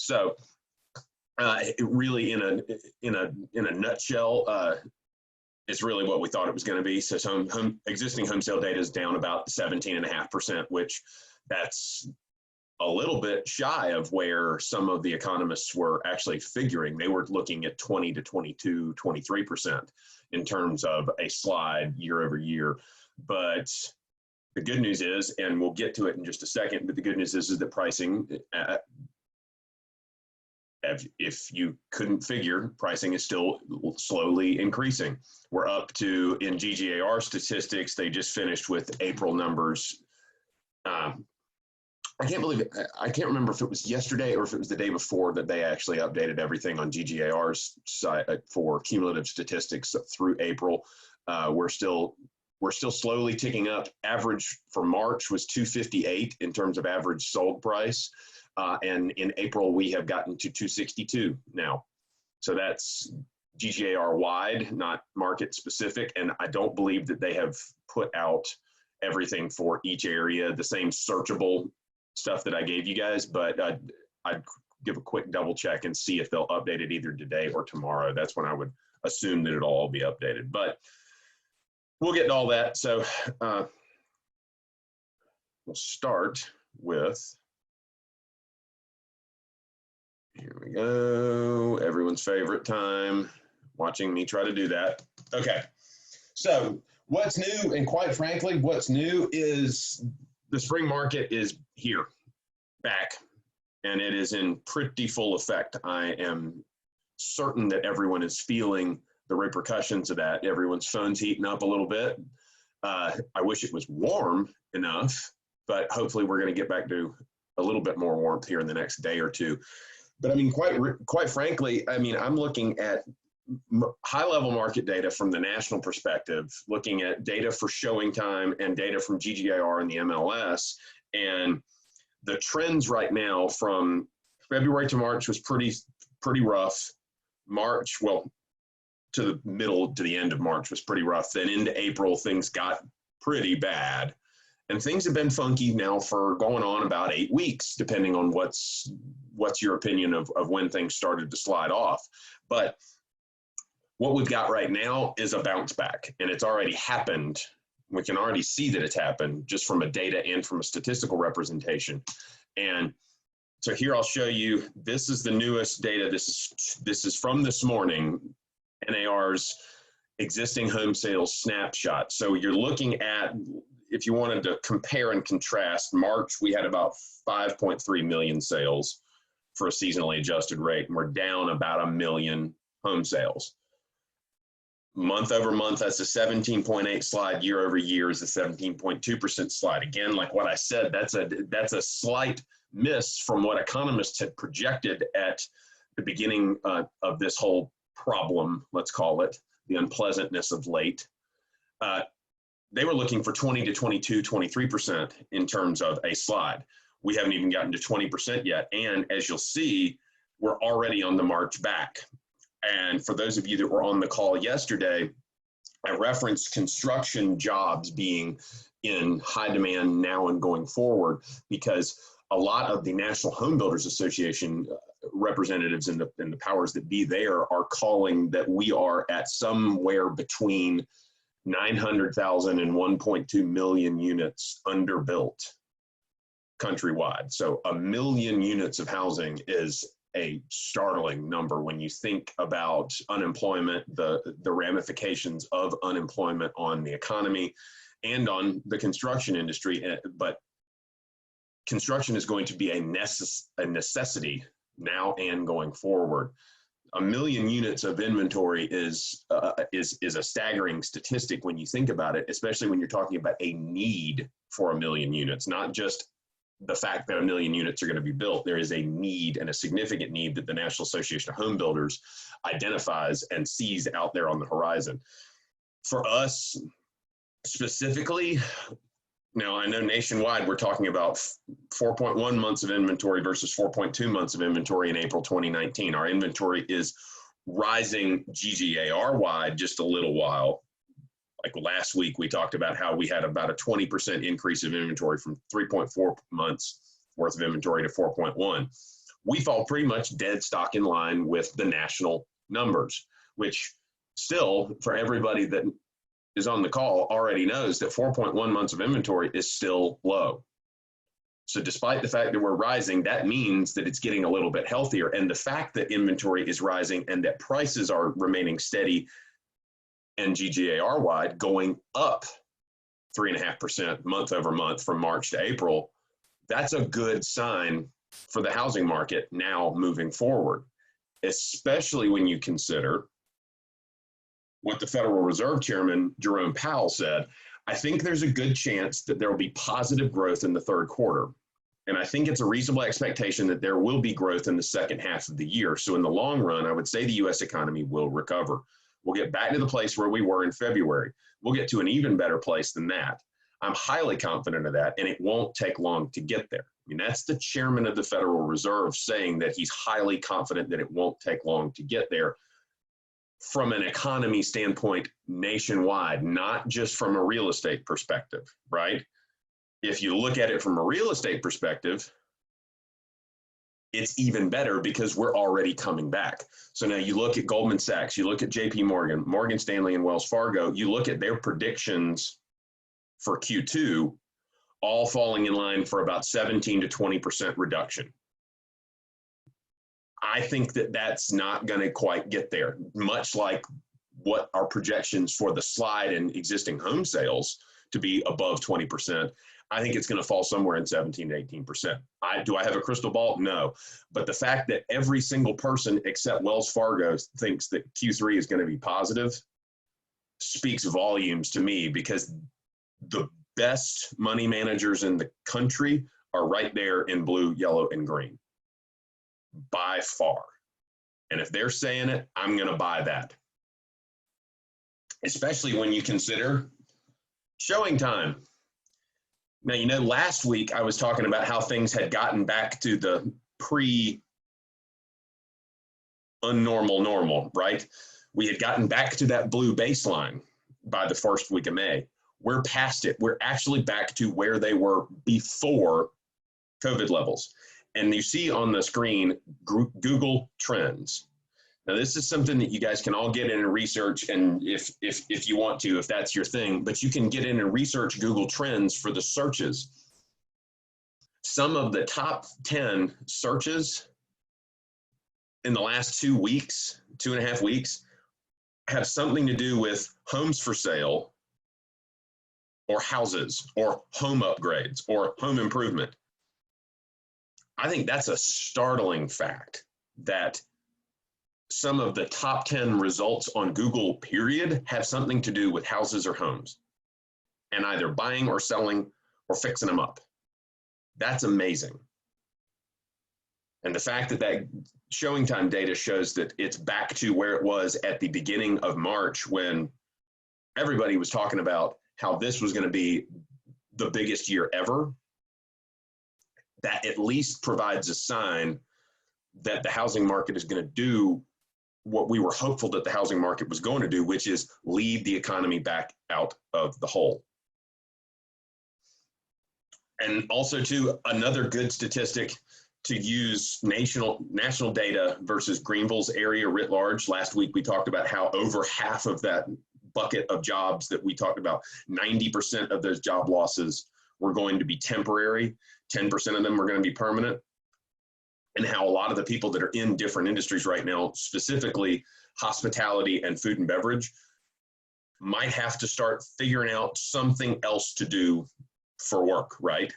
So really in a nutshell, it's really what we thought it was going to be. So existing home sale data is down about 17.5%, which that's a little bit shy of where some of the economists were actually figuring. They were looking at 20 to 22, 23% in terms of a slide year over year. But the good news is, and we'll get to it in just a second, but the good news is that pricing, if you couldn't figure, pricing is still slowly increasing. We're up to, in GGAR statistics, they just finished with April numbers. I can't believe it. I can't remember if it was yesterday or if it was the day before that they actually updated everything on GGAR's site for cumulative statistics through April. We're still slowly ticking up. Average for March was 258 in terms of average sold price. And in April, we have gotten to 262 now. So that's GGAR wide, not market specific. And I don't believe that they have put out everything for each area, the same searchable stuff that I gave you guys, but I'd give a quick double check and see if they'll update it either today or tomorrow. That's when I would assume that it'll all be updated, but we'll get to all that. So we'll start with, here we go, everyone's favorite time, watching me try to do that. Okay, so what's new, and quite frankly, what's new is the spring market is here, back, and it is in pretty full effect. I am certain that everyone is feeling the repercussions of that. Everyone's phone's heating up a little bit. I wish it was warm enough, but hopefully we're going to get back to a little bit more warmth here in the next day or two. But I mean, quite frankly, I mean, I'm looking at high-level market data from the national perspective, looking at data for showing time and data from GGAR and the MLS, and the trends right now from February to March was pretty rough. March, well, to the middle to the end of March was pretty rough. Then into April, things got pretty bad, and things have been funky now for going on about 8 weeks, depending on what's your opinion of when things started to slide off. But what we've got right now is a bounce back, and it's already happened. We can already see that it's happened just from a data and from a statistical representation. And so here I'll show you, this is the newest data. This is from this morning, NAR's existing home sales snapshot. So you're looking at, if you wanted to compare and contrast, March, we had about 5.3 million sales for a seasonally adjusted rate, and we're down about 1 million home sales. Month over month, that's a 17.8 slide. Year over year is a 17.2% slide. Again, like what I said, that's a slight miss from what economists had projected at the beginning of this whole problem, let's call it, the unpleasantness of late. They were looking for 20 to 22, 23% in terms of a slide. We haven't even gotten to 20% yet. And as you'll see, we're already on the march back. And for those of you that were on the call yesterday, I referenced construction jobs being in high demand now and going forward, because a lot of the National Home Builders Association representatives and the powers that be there are calling that we are at somewhere between 900,000 and 1.2 million units underbuilt countrywide. So 1 million units of housing is a startling number when you think about unemployment, the ramifications of unemployment on the economy and on the construction industry. But construction is going to be a necessity now and going forward. 1 million units of inventory is a staggering statistic when you think about it, especially when you're talking about a need for 1 million units, not just the fact that 1 million units are going to be built. There is a need, and a significant need, that the National Association of Home Builders identifies and sees out there on the horizon. For us specifically, now I know nationwide we're talking about 4.1 months of inventory versus 4.2 months of inventory in April 2019. Our inventory is rising GGAR wide just a little while. Like last week, we talked about how we had about a 20% increase of inventory from 3.4 months worth of inventory to 4.1. we fall pretty much dead stock in line with the national numbers, which still, for everybody that is on the call, already knows that 4.1 months of inventory is still low. So despite the fact that we're rising, that means that it's getting a little bit healthier. And the fact that inventory is rising and that prices are remaining steady and GGAR wide going up 3.5% month over month from March to April, that's a good sign for the housing market now moving forward, especially when you consider what the Federal Reserve Chairman Jerome Powell said. I think there's a good chance that there will be positive growth in the third quarter. And I think it's a reasonable expectation that there will be growth in the second half of the year. So in the long run, I would say the US economy will recover. We'll get back to the place where we were in February. We'll get to an even better place than that. I'm highly confident of that, and it won't take long to get there. I mean, that's the chairman of the Federal Reserve saying that he's highly confident that it won't take long to get there from an economy standpoint nationwide, not just from a real estate perspective, right? If you look at it from a real estate perspective, it's even better because we're already coming back. So now you look at Goldman Sachs, you look at JP Morgan, Morgan Stanley, and Wells Fargo, you look at their predictions for Q2, all falling in line for about 17 to 20% reduction. I think that that's not going to quite get there, much like what our projections for the slide in existing home sales to be above 20%. I think it's going to fall somewhere in 17 to 18%. Do I have a crystal ball? No. But the fact that every single person except Wells Fargo thinks that Q3 is going to be positive speaks volumes to me, because the best money managers in the country are right there in blue, yellow, and green by far. And if they're saying it, I'm going to buy that. Especially when you consider showing time. Now, you know, last week I was talking about how things had gotten back to the pre-unnormal normal, right? We had gotten back to that blue baseline by the first week of May. We're past it. We're actually back to where they were before COVID levels. And you see on the screen, Google Trends. Now, this is something that you guys can all get in and research, and if you want to, if that's your thing, but you can get in and research Google Trends for the searches. Some of the top 10 searches in the last 2 weeks, 2.5 weeks, have something to do with homes for sale or houses or home upgrades or home improvement. I think that's a startling fact that some of the top 10 results on Google, period, have something to do with houses or homes and either buying or selling or fixing them up. That's amazing. And the fact that that showing time data shows that it's back to where it was at the beginning of March, when everybody was talking about how this was going to be the biggest year ever, that at least provides a sign that the housing market is going to do what we were hopeful that the housing market was going to do, which is lead the economy back out of the hole. And also, too, another good statistic to use national data versus Greenville's area writ large. Last week, we talked about how over half of that bucket of jobs that we talked about, 90% of those job losses were going to be temporary, 10% of them were going to be permanent, and how a lot of the people that are in different industries right now, specifically hospitality and food and beverage, might have to start figuring out something else to do for work, right?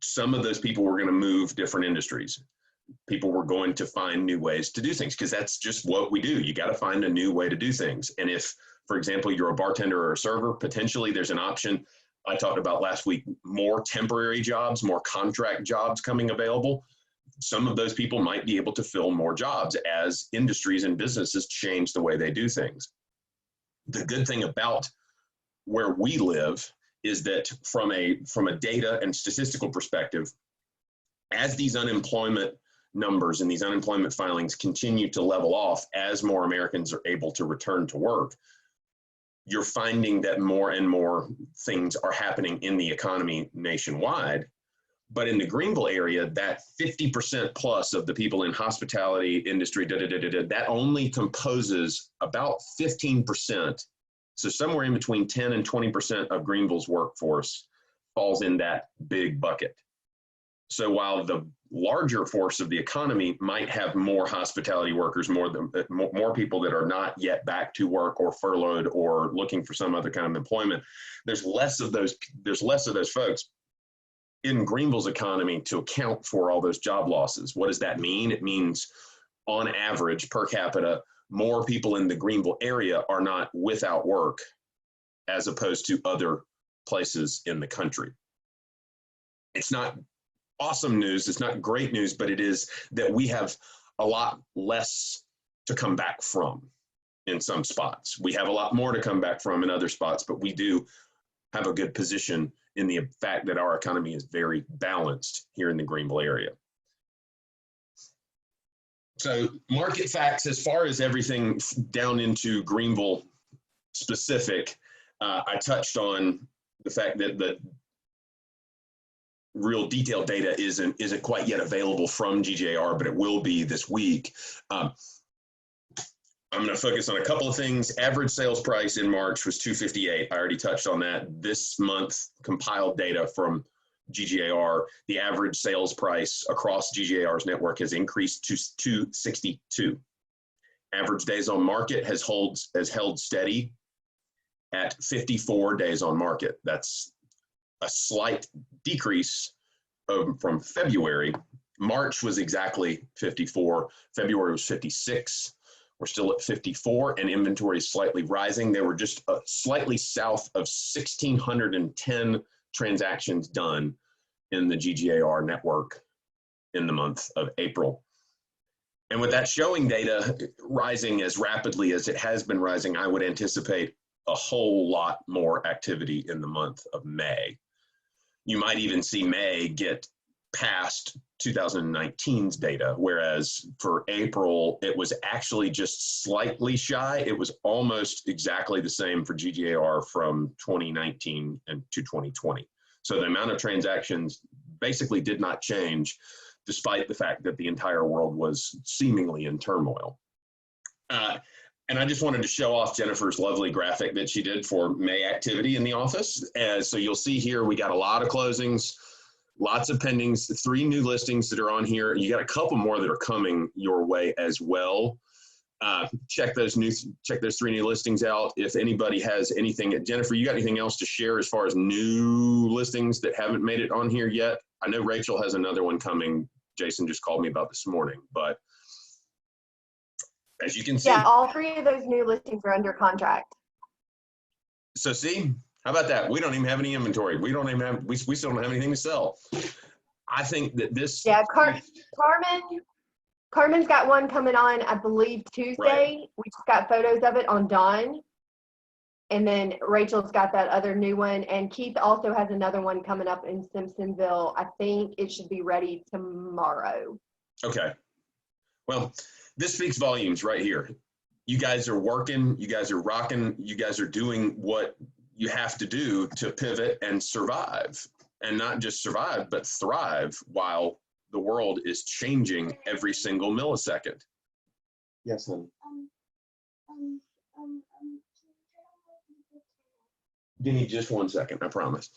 Some of those people were going to move different industries. People were going to find new ways to do things, because that's just what we do. You got to find a new way to do things. And if, for example, you're a bartender or a server, potentially there's an option. I talked about last week, more temporary jobs, more contract jobs coming available. Some of those people might be able to fill more jobs as industries and businesses change the way they do things. The good thing about where we live is that from a data and statistical perspective, as these unemployment numbers and these unemployment filings continue to level off, as more Americans are able to return to work, you're finding that more and more things are happening in the economy nationwide, But in the Greenville area, that 50% plus of the people in hospitality industry, that only composes about 15%. So somewhere in between 10 and 20% of Greenville's workforce falls in that big bucket. So while the larger force of the economy might have more hospitality workers, more people that are not yet back to work or furloughed or looking for some other kind of employment, there's less of those folks in Greenville's economy to account for all those job losses. What does that mean? It means on average per capita, more people in the Greenville area are not without work as opposed to other places in the country. It's not awesome news, it's not great news, but it is that we have a lot less to come back from in some spots. We have a lot more to come back from in other spots, but we do have a good position in the fact that our economy is very balanced here in the Greenville area. So market facts, as far as everything down into Greenville specific, I touched on the fact that the real detailed data isn't quite yet available from GJR, but it will be this week. I'm going to focus on a couple of things. Average sales price in March was $258. I already touched on that. This month, compiled data from GJR, the average sales price across GJR's network has increased to $262. Average days on market has held steady at 54 days on market. That's a slight decrease from February. March was exactly 54. February was 56. We're still at 54, and inventory is slightly rising. There were just slightly south of 1,610 transactions done in the GJR network in the month of April. And with that showing data rising as rapidly as it has been rising, I would anticipate a whole lot more activity in the month of May. You might even see May get past 2019's data, whereas for April, it was actually just slightly shy. It was almost exactly the same for GJR from 2019 and to 2020. So the amount of transactions basically did not change, despite the fact that the entire world was seemingly in turmoil. And I just wanted to show off Jennifer's lovely graphic that she did for May activity in the office. So you'll see here, we got a lot of closings, lots of pendings, 3 new listings that are on here. You got a couple more that are coming your way as well. Check those 3 new listings out. If anybody has anything, Jennifer, you got anything else to share as far as new listings that haven't made it on here yet? I know Rachel has another one coming. Jason just called me about this morning, but as you can see. Yeah, all 3 of those new listings are under contract. So see, how about that? We don't even have any inventory. We still don't have anything to sell. I think that this. Yeah, Carmen's got one coming on, I believe, Tuesday. Right. We just got photos of it on Dawn. And then Rachel's got that other new one. And Keith also has another one coming up in Simpsonville. I think it should be ready tomorrow. Okay. Well, this speaks volumes right here. You guys are working, you guys are rocking, you guys are doing what you have to do to pivot and survive. And not just survive, but thrive while the world is changing every single millisecond. Yes, honey. Give me just 1 second, I promise.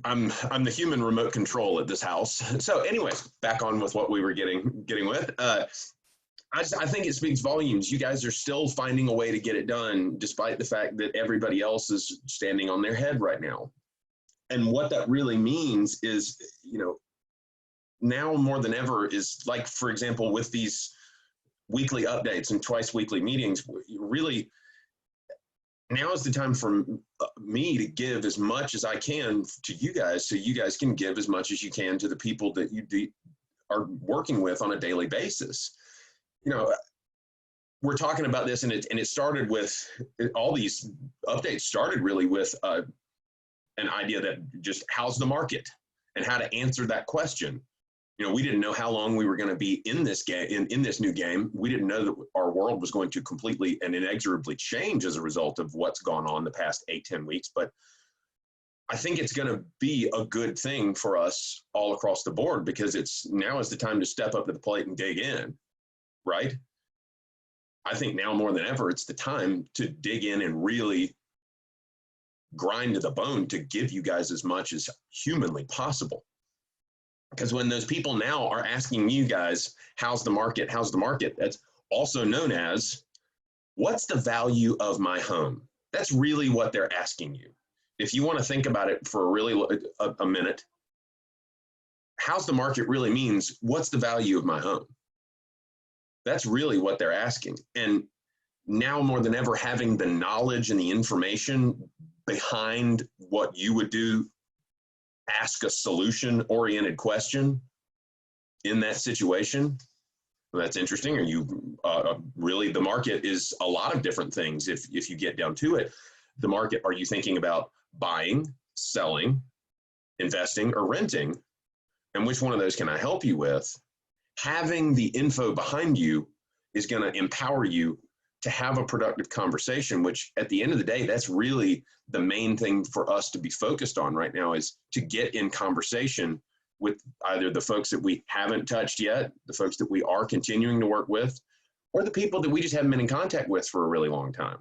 I'm the human remote control at this house. So anyways, back on with what we were getting with. I think it speaks volumes. You guys are still finding a way to get it done, despite the fact that everybody else is standing on their head right now. And what that really means is, you know, now more than ever is like, for example, with these weekly updates and twice weekly meetings, really, now is the time for me to give as much as I can to you guys, so you guys can give as much as you can to the people that you are working with on a daily basis. You know, we're talking about this, and it started with, all these updates started really with an idea that just how's the market and how to answer that question. You know, we didn't know how long we were going to be in this game, in this new game. We didn't know that our world was going to completely and inexorably change as a result of what's gone on the past 8-10 weeks. But I think it's going to be a good thing for us all across the board, because now is the time to step up to the plate and dig in, right? I think now more than ever, it's the time to dig in and really grind to the bone to give you guys as much as humanly possible. Because when those people now are asking you guys, how's the market? How's the market? That's also known as, what's the value of my home? That's really what they're asking you. If you want to think about it for a minute, how's the market really means, what's the value of my home? That's really what they're asking. And now more than ever, having the knowledge and the information behind what you would do, ask a solution-oriented question in that situation. Well, that's interesting. Are you really, the market is a lot of different things. If you get down to it, the market, are you thinking about buying, selling, investing, or renting? And which one of those can I help you with? Having the info behind you is going to empower you to have a productive conversation, which at the end of the day, that's really the main thing for us to be focused on right now, is to get in conversation with either the folks that we haven't touched yet, the folks that we are continuing to work with, or the people that we just haven't been in contact with for a really long time.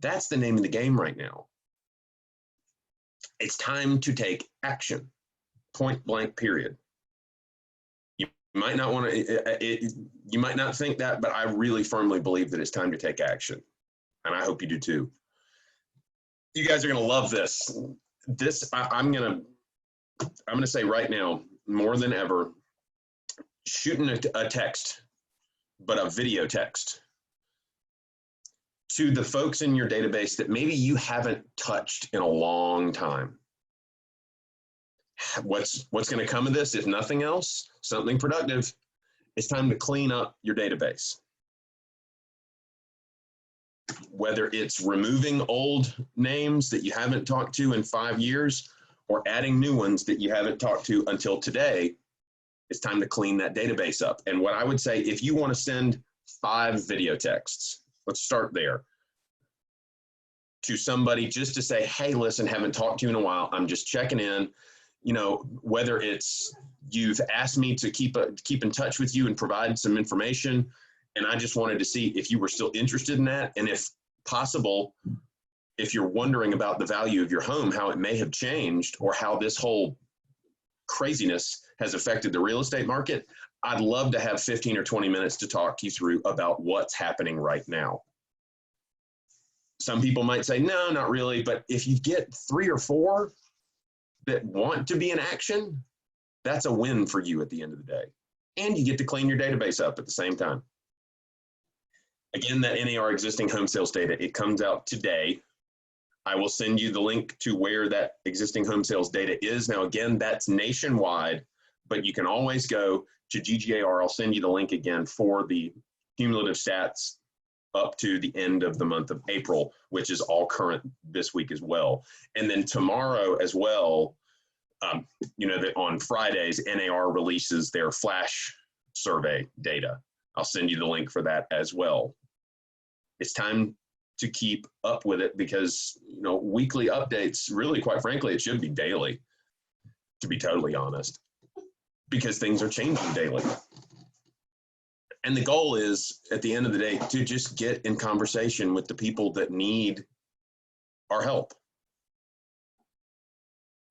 That's the name of the game right now. It's time to take action, point blank, period. You might not want to, you might not think that, but I really firmly believe that it's time to take action. And I hope you do too. You guys are going to love this. I'm going to say right now, more than ever, shooting a text, but a video text, to the folks in your database that maybe you haven't touched in a long time. What's going to come of this, if nothing else, something productive? It's time to clean up your database. Whether it's removing old names that you haven't talked to in 5 years, or adding new ones that you haven't talked to until today, it's time to clean that database up. And what I would say, if you want to send 5 video texts, let's start there, to somebody just to say, hey, listen, haven't talked to you in a while, I'm just checking in. You know, whether it's you've asked me to keep in touch with you and provide some information, and I just wanted to see if you were still interested in that, and if possible, if you're wondering about the value of your home, how it may have changed, or how this whole craziness has affected the real estate market, I'd love to have 15 or 20 minutes to talk you through about what's happening right now. Some people might say, no, not really. But if you get 3 or 4 that want to be in action, that's a win for you at the end of the day. And you get to clean your database up at the same time. Again, that NAR existing home sales data, it comes out today. I will send you the link to where that existing home sales data is. Now, again, that's nationwide, but you can always go to GGAR. I'll send you the link again for the cumulative stats up to the end of the month of April, which is all current this week as well. And then tomorrow as well, you know, that on Fridays, NAR releases their flash survey data. I'll send you the link for that as well. It's time to keep up with it, because, you know, weekly updates, really, quite frankly, it should be daily, to be totally honest, because things are changing daily. And the goal is, at the end of the day, to just get in conversation with the people that need our help.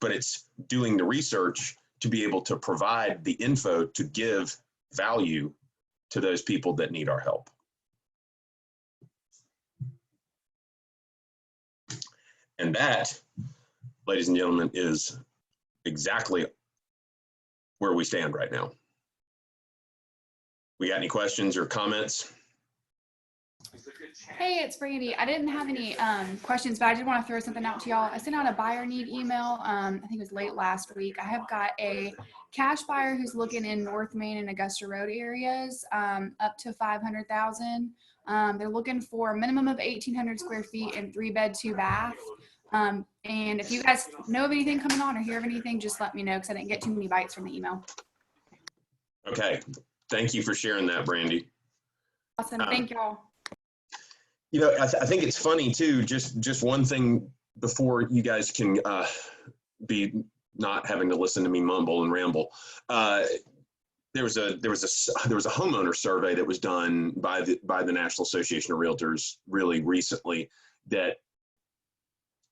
But it's doing the research to be able to provide the info to give value to those people that need our help. And that, ladies and gentlemen, is exactly where we stand right now. We got any questions or comments? Hey, it's Brandy. I didn't have any questions, but I did want to throw something out to y'all. I sent out a buyer need email, I think it was late last week. I have got a cash buyer who's looking in North Main and Augusta Road areas, up to 500,000. They're looking for a minimum of 1,800 square feet and 3-bed, 2-bath. And if you guys know of anything coming on or hear of anything, just let me know, because I didn't get too many bites from the email. Okay. Thank you for sharing that, Brandy. Awesome. Thank y'all. You know, I think it's funny too, just one thing before you guys can be not having to listen to me mumble and ramble, there was a homeowner survey that was done by the National Association of Realtors really recently that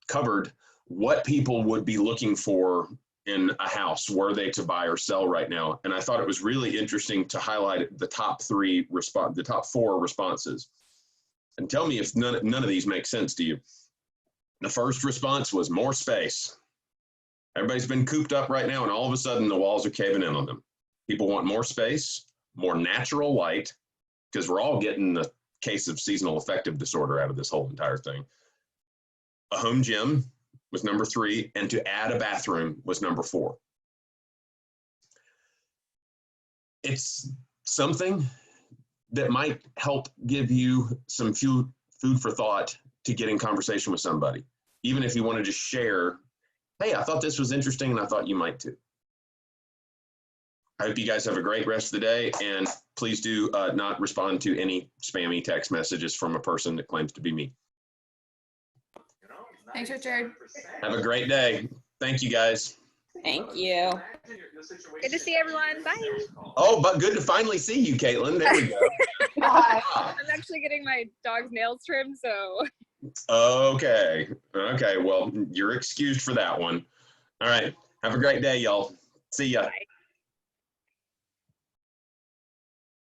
covered what people would be looking for in a house were they to buy or sell right now. And I thought it was really interesting to highlight the top four responses. And tell me if none of these make sense to you. The first response was more space. Everybody's been cooped up right now, and all of a sudden the walls are caving in on them. People want more space, more natural light, because we're all getting the case of seasonal affective disorder out of this whole entire thing. A home gym was number 3, and to add a bathroom was number 4. It's something that might help give you some food for thought to get in conversation with somebody. Even if you want to just share, hey, I thought this was interesting and I thought you might too. I hope you guys have a great rest of the day, and please do not respond to any spammy text messages from a person that claims to be me. Thanks, Richard. Have a great day. Thank you, guys. Thank you. Good to see everyone. Bye. Oh, but good to finally see you, Caitlin. There we go. I'm actually getting my dog's nails trimmed, so. Okay. Okay. Well, you're excused for that one. All right. Have a great day, y'all. See ya. Bye.